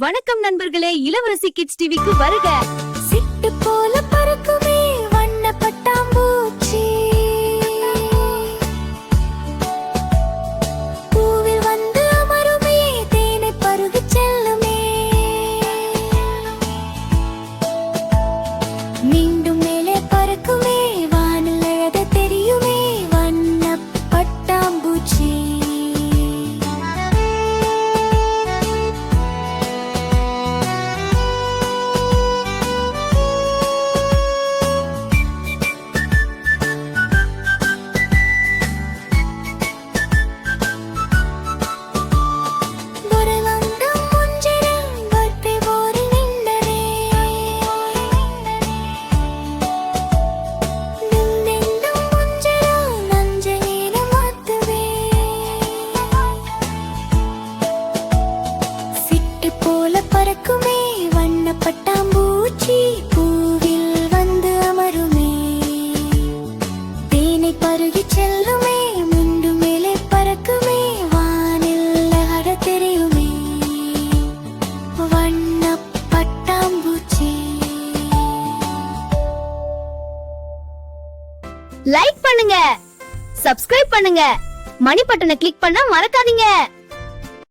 வணக்கம் நண்பர்களே, இளவரசி கிட்ஸ் டிவிக்கு வருக. சிட்டு போல பறக்குமே வண்ண பட்டாம்பூச்சி, பூவில் வந்து அமருமே தேனை பருகிச் செல்லுமே, மீண்டும் மேலே பறக்குமே வானில் அழக தெரியுமே வண்ண பட்டாம்பூச்சி. பறக்குமே வண்ண பட்டாம்பூச்சி, பூவில் வந்து அமருமே தேனை பருகிச் செல்லுமே, மீண்டும் மேலே பறக்குமே வானில் அழக தெரியுமே வண்ண பட்டாம்பூச்சி. லைக் பண்ணுங்க, சப்ஸ்கிரைப் பண்ணுங்க, மணி பட்டனை கிளிக் பண்ண மறக்காதீங்க.